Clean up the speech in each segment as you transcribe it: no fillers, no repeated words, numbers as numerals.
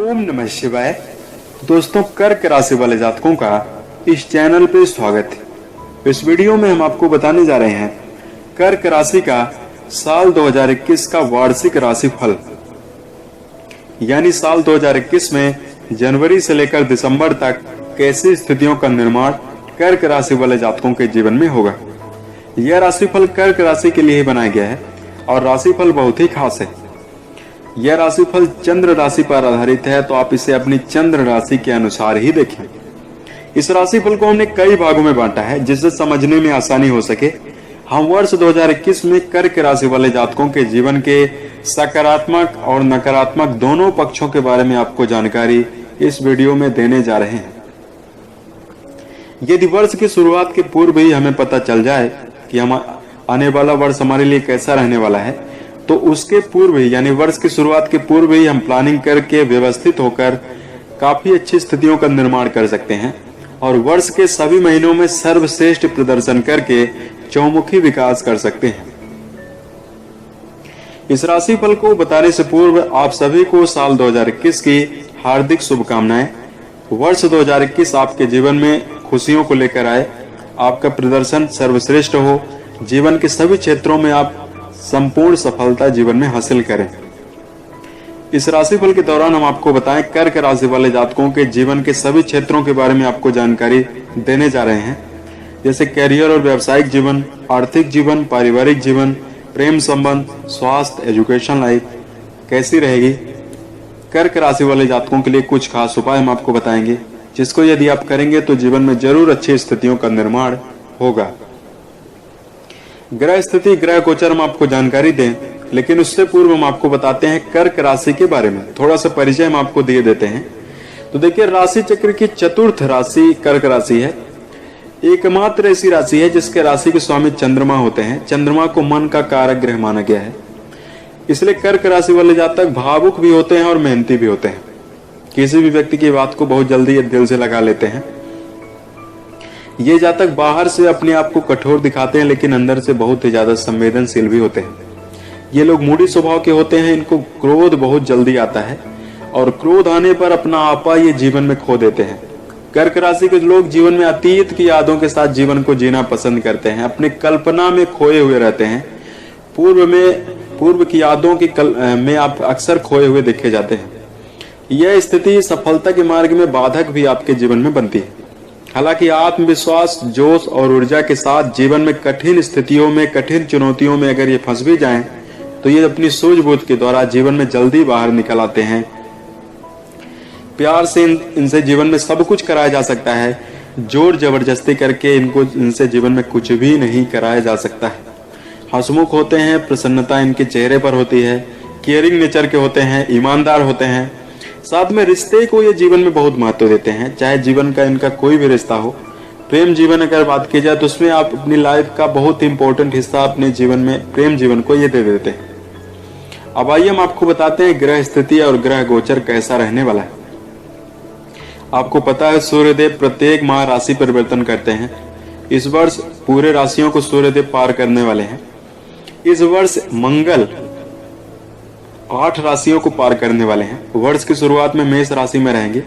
ओम नमः शिवाय। दोस्तों, कर्क राशि वाले जातकों का इस चैनल पे स्वागत है। इस वीडियो में हम आपको बताने जा रहे हैं कर्क राशि का साल 2021 का वार्षिक राशिफल, यानी साल 2021 में जनवरी से लेकर दिसंबर तक कैसी स्थितियों का निर्माण कर्क राशि वाले जातकों के जीवन में होगा। यह राशिफल कर्क राशि के लिए ही बनाया गया है और राशिफल बहुत ही खास है। यह राशिफल चंद्र राशि पर आधारित है, तो आप इसे अपनी चंद्र राशि के अनुसार ही देखें। इस राशिफल को हमने कई भागों में बांटा है जिससे समझने में आसानी हो सके। हम वर्ष 2021 में कर्क राशि वाले जातकों के जीवन के सकारात्मक और नकारात्मक दोनों पक्षों के बारे में आपको जानकारी इस वीडियो में देने जा रहे हैं। यदि वर्ष की शुरुआत के पूर्व ही हमें पता चल जाए कि हम आने वाला वर्ष हमारे लिए कैसा रहने वाला है, तो उसके पूर्व ही यानी वर्ष की शुरुआत के पूर्व ही हम प्लानिंग करके व्यवस्थित होकर काफी अच्छी स्थितियों का निर्माण कर सकते हैं और वर्ष के सभी महीनों में सर्वश्रेष्ठ प्रदर्शन करके चौमुखी विकास कर सकते हैं। इस राशिफल को बताने से पूर्व आप सभी को साल 2021 की हार्दिक शुभकामनाएं। वर्ष 2021 आपके जीवन में खुशियों को लेकर आए, आपका प्रदर्शन सर्वश्रेष्ठ हो, जीवन के सभी क्षेत्रों में आप संपूर्ण सफलता जीवन में हासिल करें। इस राशिफल के दौरान हम आपको बताएं कर्क राशि वाले जातकों के जीवन के सभी क्षेत्रों के बारे में आपको जानकारी देने जा रहे हैं, जैसे कैरियर और व्यावसायिक जीवन, आर्थिक जीवन, पारिवारिक जीवन, प्रेम संबंध, स्वास्थ्य, एजुकेशन लाइफ कैसी रहेगी। कर्क राशि वाले जातकों के लिए कुछ खास उपाय हम आपको बताएंगे जिसको यदि आप करेंगे तो जीवन में जरूर अच्छी स्थितियों का निर्माण होगा। ग्रह स्थिति, ग्रह गोचर हम आपको जानकारी दें, लेकिन उससे पूर्व हम आपको बताते हैं कर्क राशि के बारे में थोड़ा सा परिचय हम आपको दिए देते हैं। तो देखिए, राशि चक्र की चतुर्थ राशि कर्क राशि है। एकमात्र ऐसी राशि है जिसके राशि के स्वामी चंद्रमा होते हैं। चंद्रमा को मन का कारक ग्रह माना गया है, इसलिए कर्क राशि वाले जातक भावुक भी होते हैं और मेहनती भी होते हैं। किसी भी व्यक्ति की बात को बहुत जल्दी दिल से लगा लेते हैं। ये जातक बाहर से अपने आप को कठोर दिखाते हैं, लेकिन अंदर से बहुत ही ज्यादा संवेदनशील भी होते हैं। ये लोग मूडी स्वभाव के होते हैं, इनको क्रोध बहुत जल्दी आता है और क्रोध आने पर अपना आपा ये जीवन में खो देते हैं। कर्क राशि के लोग जीवन में अतीत की यादों के साथ जीवन को जीना पसंद करते हैं, अपनी कल्पना में खोए हुए रहते हैं। पूर्व की यादों में आप अक्सर खोए हुए देखे जाते हैं। यह स्थिति सफलता के मार्ग में बाधक भी आपके जीवन में बनती है। हालांकि आत्मविश्वास, जोश और ऊर्जा के साथ जीवन में कठिन स्थितियों में, कठिन चुनौतियों में अगर ये फंस भी जाएं, तो ये अपनी सूझबूझ के द्वारा जीवन में जल्दी बाहर निकल आते हैं। प्यार से इनसे जीवन में सब कुछ कराया जा सकता है, जोर जबरदस्ती करके इनसे जीवन में कुछ भी नहीं कराया जा सकता है। हंसमुख होते हैं, प्रसन्नता इनके चेहरे पर होती है, केयरिंग नेचर के होते हैं, ईमानदार होते हैं। साथ में रिश्ते को ये जीवन में बहुत महत्व देते हैं, चाहे जीवन का इनका कोई भी रिश्ता हो। प्रेम जीवन अगर बात की जाए तो उसमें आप अपनी लाइफ का बहुत इंपॉर्टेंट हिस्सा अपने जीवन में प्रेम जीवन को ये दे देते हैं। अब आइए हम आपको बताते हैं ग्रह स्थिति और ग्रह गोचर कैसा रहने वाला है। आपको पता है सूर्यदेव प्रत्येक माह राशि परिवर्तन करते हैं। इस वर्ष पूरे राशियों को सूर्यदेव पार करने वाले हैं। इस वर्ष मंगल 8 राशियों को पार करने वाले हैं। वर्ष की शुरुआत में मेष राशि में रहेंगे,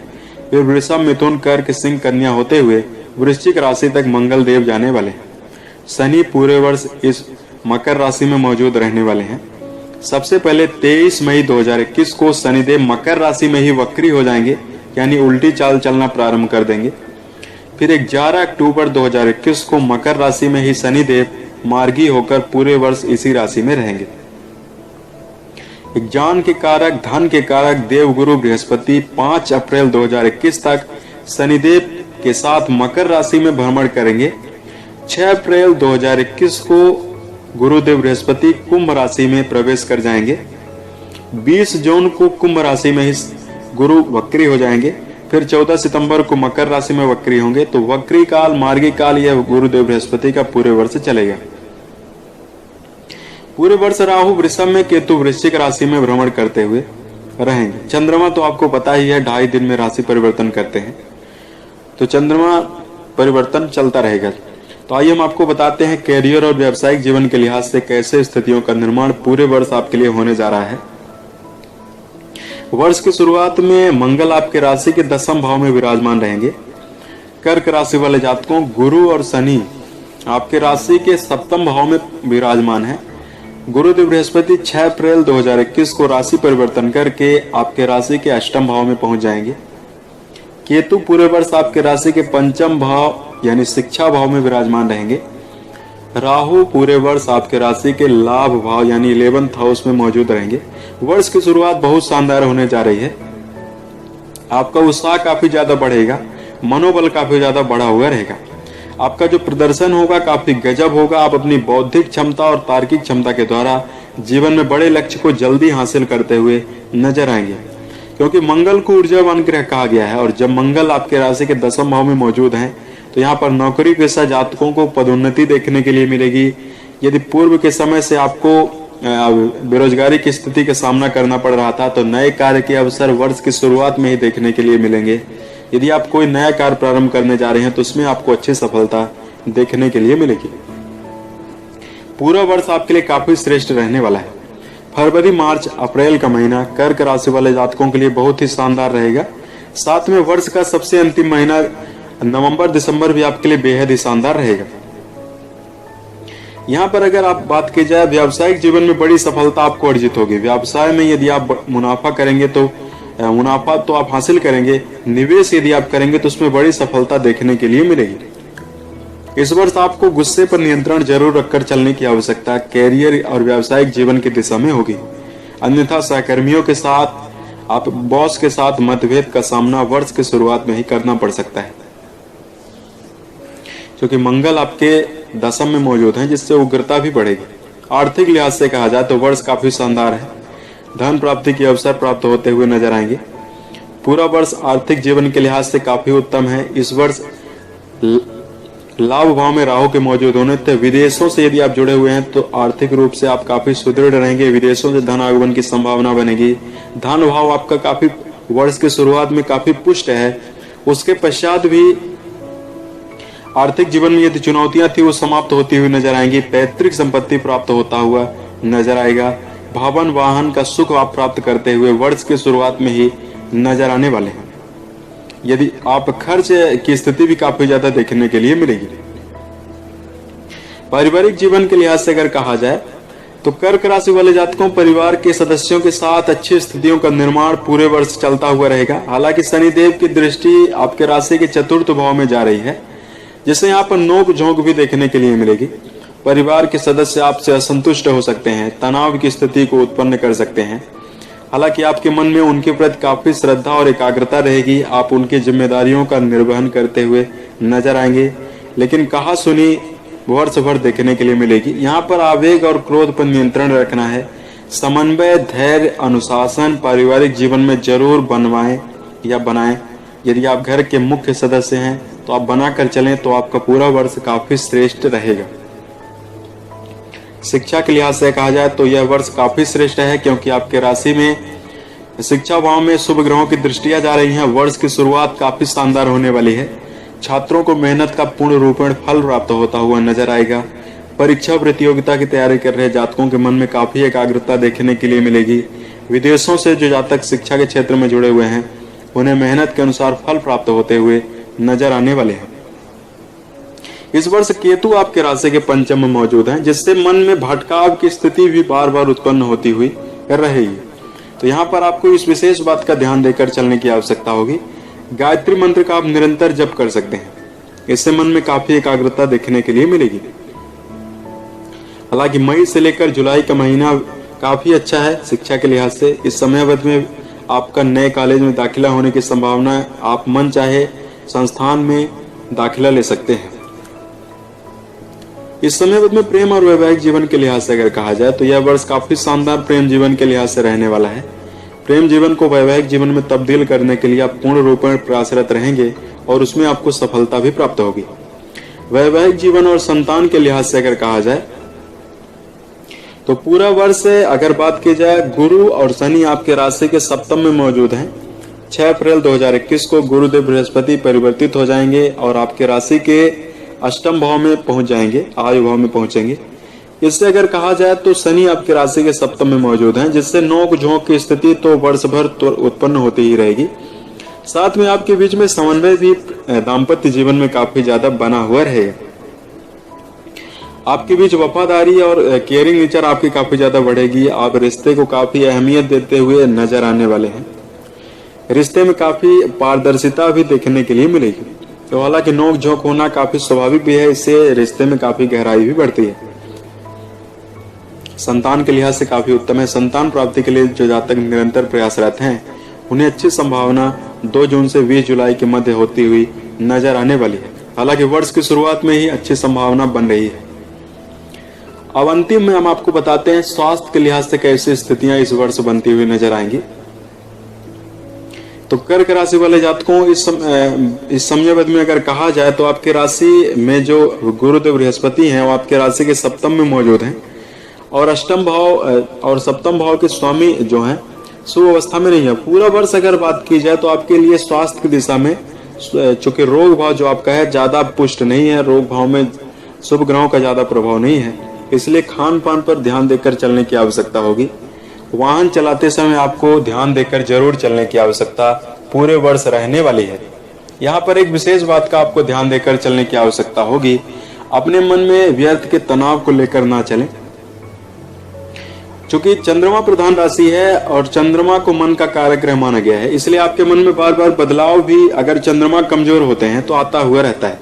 फिर वृषभ, मिथुन, कर्क, सिंह, कन्या होते हुए वृश्चिक राशि तक मंगल देव जाने वाले हैं। शनि पूरे वर्ष इस मकर राशि में मौजूद रहने वाले हैं। सबसे पहले 23 मई 2021 को शनिदेव मकर राशि में ही वक्री हो जाएंगे, यानी उल्टी चाल चलना प्रारंभ कर देंगे। फिर 11 अक्टूबर 2021 को मकर राशि में ही शनिदेव मार्गी होकर पूरे वर्ष इसी राशि में रहेंगे। ज्ञान के कारक, धन के कारक देवगुरु बृहस्पति 5 अप्रैल 2021 तक शनिदेव के साथ मकर राशि में भ्रमण करेंगे। 6 अप्रैल 2021 को गुरुदेव बृहस्पति कुंभ राशि में प्रवेश कर जाएंगे। 20 जून को कुंभ राशि में ही गुरु वक्री हो जाएंगे। फिर 14 सितंबर को मकर राशि में वक्री होंगे। तो वक्री काल, मार्गी काल यह गुरुदेव बृहस्पति का पूरे वर्ष चलेगा। पूरे वर्ष राहु वृषभ में, केतु वृश्चिक राशि में भ्रमण करते हुए रहेंगे। चंद्रमा तो आपको पता ही है 2.5 दिन में राशि परिवर्तन करते हैं, तो चंद्रमा परिवर्तन चलता रहेगा। तो आइए हम आपको बताते हैं कैरियर और व्यावसायिक जीवन के लिहाज से कैसे स्थितियों का निर्माण पूरे वर्ष आपके लिए होने जा रहा है। वर्ष की शुरुआत में मंगल आपके राशि के 10वें भाव में विराजमान रहेंगे। कर्क राशि वाले जातकों, गुरु और शनि आपके राशि के 7वें भाव में विराजमान है। गुरुदेव बृहस्पति 6 अप्रैल 2021 को राशि परिवर्तन करके आपके राशि के 8वें भाव में पहुंच जाएंगे। केतु पूरे वर्ष आपके राशि के 5वें भाव यानी शिक्षा भाव में विराजमान रहेंगे। राहु पूरे वर्ष आपके राशि के लाभ भाव यानी 11th हाउस में मौजूद रहेंगे। वर्ष की शुरुआत बहुत शानदार होने जा रही है। आपका उत्साह काफी ज्यादा बढ़ेगा, मनोबल काफी ज्यादा बढ़ा हुआ रहेगा। आपका जो प्रदर्शन होगा काफी गजब होगा। आप अपनी बौद्धिक क्षमता और तार्किक क्षमता के द्वारा जीवन में बड़े लक्ष्य को जल्दी हासिल करते हुए नजर आएंगे, क्योंकि मंगल को ऊर्जावान ग्रह कहा गया है। और जब मंगल आपके राशि के 10वें भाव में मौजूद हैं तो यहाँ पर नौकरी पेशा जातकों को पदोन्नति देखने के लिए मिलेगी। यदि पूर्व के समय से आपको बेरोजगारी की स्थिति का सामना करना पड़ रहा था तो नए कार्य के अवसर वर्ष की शुरुआत में ही देखने के लिए मिलेंगे। यदि आप कोई नया कार्य प्रारंभ करने जा रहे हैं तो उसमें आपको अच्छी सफलता देखने के लिए मिलेगी। पूरा वर्ष आपके लिए काफी श्रेष्ठ रहने वाला है। फरवरी, मार्च, अप्रैल का महीना कर्क राशि वाले जातकों के लिए बहुत ही शानदार रहेगा। साथ में वर्ष का सबसे अंतिम महीना नवंबर, दिसंबर भी आपके लिए बेहद ही शानदार रहेगा। यहाँ पर अगर आप बात की जाए व्यावसायिक जीवन में बड़ी सफलता आपको अर्जित होगी। व्यवसाय में यदि आप मुनाफा करेंगे तो मुनाफा तो आप हासिल करेंगे। निवेश यदि आप करेंगे तो उसमें बड़ी सफलता देखने के लिए मिलेगी। इस वर्ष आपको गुस्से पर नियंत्रण जरूर रखकर चलने की आवश्यकता कैरियर और व्यावसायिक जीवन की दिशा में होगी। अन्यथा सहकर्मियों के साथ आप बॉस के साथ मतभेद का सामना वर्ष की शुरुआत में ही करना पड़ सकता है, क्योंकि मंगल आपके 10वें में मौजूद है, जिससे उग्रता भी बढ़ेगी। आर्थिक लिहाज से कहा जाए तो वर्ष काफी शानदार है। धन प्राप्ति के अवसर प्राप्त होते हुए नजर आएंगे। पूरा वर्ष आर्थिक जीवन के लिहाज से काफी उत्तम है। इस वर्ष लाभ भाव में राहु के मौजूद होने से विदेशों से यदि आप जुड़े हुए हैं तो आर्थिक रूप से आप काफी सुदृढ़ रहेंगे। विदेशों से धन आगमन की संभावना बनेगी। धन भाव आपका काफी वर्ष की शुरुआत में काफी पुष्ट है। उसके पश्चात भी आर्थिक जीवन में यदि चुनौतियां थी वो समाप्त होती हुई नजर आएंगी। पैतृक संपत्ति प्राप्त होता हुआ नजर आएगा। भवन वाहन का सुख आप प्राप्त करते हुए वर्ष की शुरुआत में ही नजर आने वाले हैं। यदि आप खर्च की स्थिति भी काफी ज्यादा देखने के लिए मिलेगी। पारिवारिक जीवन के लिहाज से अगर कहा जाए तो कर्क राशि वाले जातकों परिवार के सदस्यों के साथ अच्छी स्थितियों का निर्माण पूरे वर्ष चलता हुआ रहेगा। हालांकि शनिदेव की दृष्टि आपके राशि के 4th भाव में जा रही है, जिससे यहाँ पर नोक झोंक भी देखने के लिए मिलेगी। परिवार के सदस्य आपसे असंतुष्ट हो सकते हैं, तनाव की स्थिति को उत्पन्न कर सकते हैं। हालांकि आपके मन में उनके प्रति काफी श्रद्धा और एकाग्रता रहेगी। आप उनकी जिम्मेदारियों का निर्वहन करते हुए नजर आएंगे, लेकिन कहा सुनी वर्ष भर देखने के लिए मिलेगी। यहाँ पर आवेग और क्रोध पर नियंत्रण रखना है। समन्वय, धैर्य, अनुशासन पारिवारिक जीवन में जरूर बनवाएं या बनाएं। यदि आप घर के मुख्य सदस्य हैं तो आप बनाकर चलें तो आपका पूरा वर्ष काफी श्रेष्ठ रहेगा। शिक्षा के लिहाज से कहा जाए तो यह वर्ष काफी श्रेष्ठ है, क्योंकि आपके राशि में शिक्षा भाव में शुभ ग्रहों की दृष्टियां जा रही हैं। वर्ष की शुरुआत काफी शानदार होने वाली है। छात्रों को मेहनत का पूर्ण रूपेण फल प्राप्त होता हुआ नजर आएगा। परीक्षा प्रतियोगिता की तैयारी कर रहे जातकों के मन में काफी एकाग्रता देखने के लिए मिलेगी। विदेशों से जो जातक शिक्षा के क्षेत्र में जुड़े हुए हैं उन्हें मेहनत के अनुसार फल प्राप्त होते हुए नजर आने वाले हैं। इस वर्ष केतु आपके राशि के 5वें में मौजूद हैं, जिससे मन में भटकाव की स्थिति भी बार बार उत्पन्न होती हुई रहेगी। तो यहाँ पर आपको इस विशेष बात का ध्यान देकर चलने की आवश्यकता होगी। गायत्री मंत्र का आप निरंतर जप कर सकते हैं। इससे मन में काफी एकाग्रता देखने के लिए मिलेगी। हालांकि मई से लेकर जुलाई का महीना काफी अच्छा है शिक्षा के लिहाज से। इस समय अवधि में आपका नए कॉलेज में दाखिला होने की संभावना है। आप मन चाहे संस्थान में दाखिला ले सकते हैं। इस समय अवधि में प्रेम और वैवाहिक जीवन के लिहाज से अगर कहा जाए तो यह वर्ष काफी शानदार प्रेम जीवन के लिहाज से रहने वाला है। प्रेम जीवन को वैवाहिक जीवन में तब्दील करने के लिए आप पूर्ण रूप में प्रयासरत रहेंगे और उसमें आपको सफलता भी प्राप्त होगी। वैवाहिक जीवन और संतान के लिहाज से अगर कहा जाए तो पूरा वर्ष अगर बात की जाए गुरु और शनि आपके राशि के 7वें में मौजूद हैं। 6 अप्रैल 2021 को गुरुदेव बृहस्पति परिवर्तित हो जाएंगे और आपके राशि के 8वें भाव में पहुंच जाएंगे, आयु भाव में पहुंचेंगे। इससे अगर कहा जाए तो शनि आपकी राशि के सप्तम में मौजूद हैं, जिससे नोक झोंक की स्थिति तो वर्ष भर तो उत्पन्न होती ही रहेगी। साथ में आपके बीच में समन्वय भी दाम्पत्य जीवन में काफी ज्यादा बना हुआ रहेगा। आपके बीच वफादारी और केयरिंग नेचर आपकी काफी ज्यादा बढ़ेगी। आप रिश्ते को काफी अहमियत देते हुए नजर आने वाले हैं। रिश्ते में काफी पारदर्शिता भी देखने के लिए मिलेगी। तो हालांकि नोक झोंक होना काफी स्वाभाविक भी है, इससे रिश्ते में काफी गहराई भी बढ़ती है। संतान के लिहाज से काफी उत्तम है। संतान प्राप्ति के लिए जो जातक निरंतर प्रयासरत हैं, उन्हें अच्छी संभावना 2 जून से 20 जुलाई के मध्य होती हुई नजर आने वाली है। हालांकि वर्ष की शुरुआत में ही अच्छी संभावना बन रही है। अब अंतिम में हम आपको बताते हैं स्वास्थ्य के लिहाज से कैसी स्थितियां इस वर्ष बनती हुई नजर आएंगी। तो कर्क राशि वाले जातकों इस समयावधि में अगर कहा जाए तो आपके राशि में जो गुरुदेव बृहस्पति हैं, वो आपके राशि के सप्तम में मौजूद हैं और अष्टम भाव और सप्तम भाव के स्वामी जो हैं शुभ अवस्था में नहीं है। पूरा वर्ष अगर बात की जाए तो आपके लिए स्वास्थ्य की दिशा में, चूंकि रोग भाव जो आपका है ज्यादा पुष्ट नहीं है, रोग भाव में शुभ ग्रहों का ज्यादा प्रभाव नहीं है, इसलिए खान पान पर ध्यान देकर चलने की आवश्यकता होगी। वाहन चलाते समय आपको ध्यान देकर जरूर चलने की आवश्यकता पूरे वर्ष रहने वाली है। यहाँ पर एक विशेष बात का आपको ध्यान देकर चलने की आवश्यकता होगी। अपने मन में व्यर्थ के तनाव को लेकर ना चलें, चूंकि चंद्रमा प्रधान राशि है और चंद्रमा को मन का कारक माना गया है, इसलिए आपके मन में बार बार बदलाव भी अगर चंद्रमा कमजोर होते हैं तो आता हुआ रहता है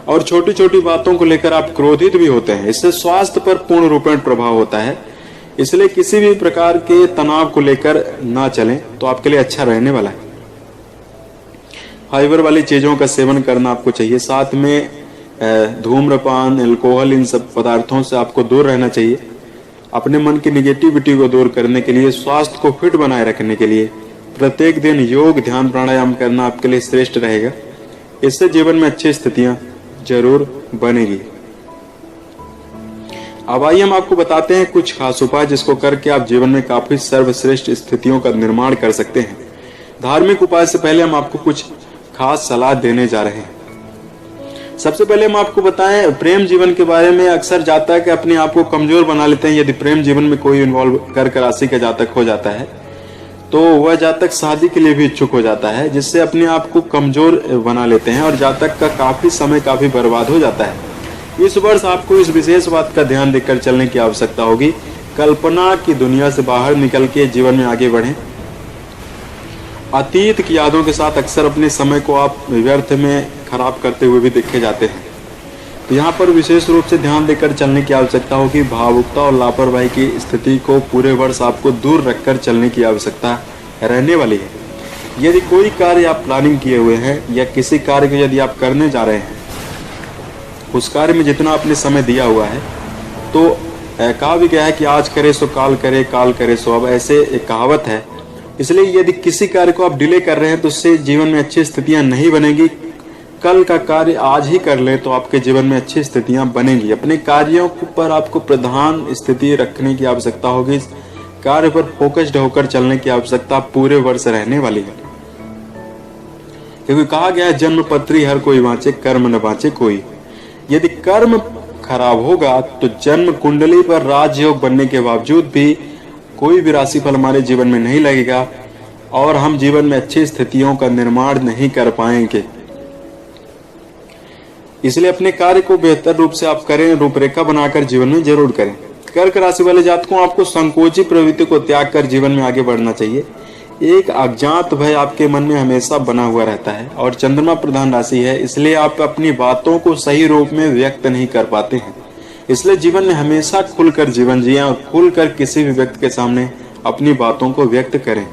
और छोटी छोटी बातों को लेकर आप क्रोधित भी होते हैं। इससे स्वास्थ्य पर पूर्ण रूपेण प्रभाव होता है। इसलिए किसी भी प्रकार के तनाव को लेकर ना चलें तो आपके लिए अच्छा रहने वाला है। फाइबर वाली चीजों का सेवन करना आपको चाहिए। साथ में धूम्रपान, अल्कोहल, इन सब पदार्थों से आपको दूर रहना चाहिए। अपने मन की निगेटिविटी को दूर करने के लिए, स्वास्थ्य को फिट बनाए रखने के लिए प्रत्येक दिन योग, ध्यान, प्राणायाम करना आपके लिए श्रेष्ठ रहेगा। इससे जीवन में अच्छी स्थितियां जरूर बनेगी। अब आइए हम आपको बताते हैं कुछ खास उपाय जिसको करके आप जीवन में काफी सर्वश्रेष्ठ स्थितियों का निर्माण कर सकते हैं। धार्मिक उपाय से पहले हम आपको कुछ खास सलाह देने जा रहे हैं। सबसे पहले हम आपको बताएं प्रेम जीवन के बारे में। अक्सर जातक अपने आप को कमजोर बना लेते हैं। यदि प्रेम जीवन में कोई इन्वॉल्व कर्क राशि का जातक हो जाता है तो वह जातक शादी के लिए भी इच्छुक हो जाता है, जिससे अपने आप को कमजोर बना लेते हैं और जातक का काफी समय काफी बर्बाद हो जाता है। इस वर्ष आपको इस विशेष बात का ध्यान देकर चलने की आवश्यकता होगी। कल्पना की दुनिया से बाहर निकल के जीवन में आगे बढ़ें। अतीत की यादों के साथ अक्सर अपने समय को आप व्यर्थ में खराब करते हुए भी देखे जाते हैं। तो यहाँ पर विशेष रूप से ध्यान देकर चलने की आवश्यकता होगी। भावुकता और लापरवाही की स्थिति को पूरे वर्ष आपको दूर रखकर चलने की आवश्यकता रहने वाली है। यदि कोई कार्य आप प्लानिंग किए हुए हैं या किसी कार्य को यदि आप करने जा रहे हैं, उस कार्य में जितना आपने समय दिया हुआ है, तो कहा भी गया है कि आज करे सो काल करे, काल करे सो अब, ऐसे एक कहावत है। इसलिए यदि किसी कार्य को आप डिले कर रहे हैं तो उससे जीवन में अच्छी स्थितियां नहीं बनेगी। कल का कार्य आज ही कर ले तो आपके जीवन में अच्छी स्थितियां बनेंगी। अपने कार्यों पर आपको प्रधान स्थिति रखने की आवश्यकता होगी। कार्य पर फोकस्ड होकर चलने की आवश्यकता पूरे वर्ष रहने वाली है, क्योंकि कहा गया है जन्म पत्री हर कोई बाँचे, कर्म न बाँचे कोई। यदि कर्म खराब होगा तो जन्म कुंडली पर राजयोग बनने के बावजूद भी कोई भी राशिफल हमारे जीवन में नहीं लगेगा और हम जीवन में अच्छी स्थितियों का निर्माण नहीं कर पाएंगे। इसलिए अपने कार्य को बेहतर रूप से आप करें, रूपरेखा बनाकर जीवन में जरूर करें। कर्क राशि वाले जातकों, आपको संकोची प्रवृत्ति को त्याग कर जीवन में आगे बढ़ना चाहिए। एक अज्ञात भय आपके मन में हमेशा बना हुआ रहता है और चंद्रमा प्रधान राशि है, इसलिए आप अपनी बातों को सही रूप में व्यक्त नहीं कर पाते हैं। इसलिए जीवन में हमेशा खुलकर जीवन जिएं और खुलकर किसी भी व्यक्ति के सामने अपनी बातों को व्यक्त करें।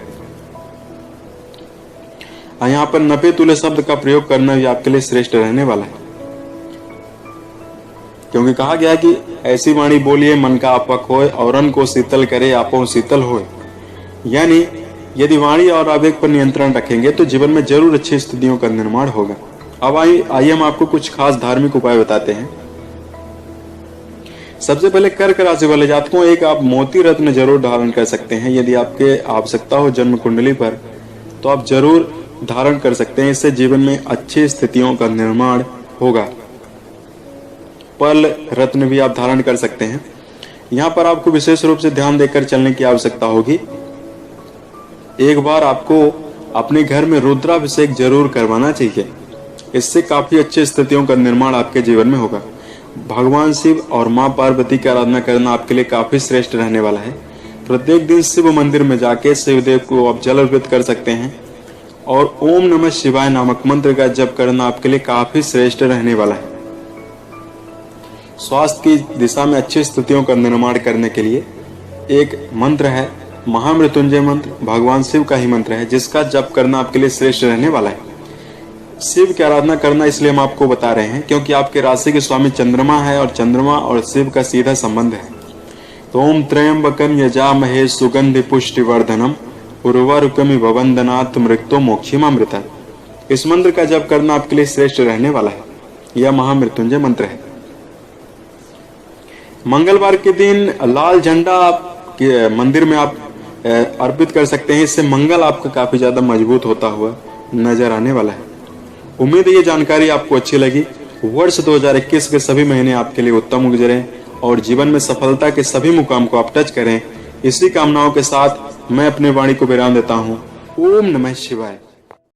यहाँ पर 90 तुल्य शब्द का प्रयोग करना भी आपके लिए श्रेष्ठ रहने वाला है, क्योंकि कहा गया कि ऐसी वाणी बोलिए मन का आपक होए, औरन को शीतल करे आपो शीतल होए। यानी यदि वाणी और आवेग पर नियंत्रण रखेंगे तो जीवन में जरूर अच्छी स्थितियों का निर्माण होगा। अब आइए हम आपको कुछ खास धार्मिक उपाय बताते हैं। सबसे पहले कर्क राशि वाले जातकों, एक आप मोती रत्न जरूर धारण कर सकते हैं। यदि आपके आवश्यकता हो जन्म कुंडली पर तो आप जरूर धारण कर सकते हैं। इससे जीवन में अच्छी स्थितियों का निर्माण होगा। पर्ल रत्न भी आप धारण कर सकते हैं। यहाँ पर आपको विशेष रूप से ध्यान देकर चलने की आवश्यकता होगी। एक बार आपको अपने घर में रुद्राभिषेक जरूर करवाना चाहिए। इससे काफी अच्छी स्थितियों का निर्माण आपके जीवन में होगा। भगवान शिव और मां पार्वती की आराधना करना आपके लिए काफी श्रेष्ठ रहने वाला है। प्रत्येक दिन शिव मंदिर में जाके शिवदेव को आप जल अर्पित कर सकते हैं और ओम नमः शिवाय नामक मंत्र का जप करना आपके लिए काफी श्रेष्ठ रहने वाला है। स्वास्थ्य की दिशा में अच्छी स्थितियों का निर्माण करने के लिए एक मंत्र है महामृत्युंजय मंत्र, भगवान शिव का ही मंत्र है, जिसका जप करना आपके लिए श्रेष्ठ रहने वाला है। शिव की आराधना करना इसलिए हम आपको बता रहे हैं क्योंकि आपके राशि के स्वामी चंद्रमा है और चंद्रमा और शिव का सीधा संबंध है। तो ओम त्र्यंबकम यजामहे सुगंधि पुष्टि वर्धनम उर्वारुकमिव वंदनात् मृत्यो मोक्षिमामृता। इस मंत्र का जप करना आपके लिए श्रेष्ठ रहने वाला है। यह महामृत्युंजय मंत्र है। मंगलवार के दिन लाल झंडा आपके मंदिर में आप अर्पित कर सकते हैं। इससे मंगल आपका काफी ज्यादा मजबूत होता हुआ नजर आने वाला है। उम्मीद है ये जानकारी आपको अच्छी लगी। वर्ष 2021 के सभी महीने आपके लिए उत्तम गुजरे और जीवन में सफलता के सभी मुकाम को आप टच करें। इसी कामनाओं के साथ मैं अपने वाणी को विराम देता हूँ। ओम नमः शिवाय।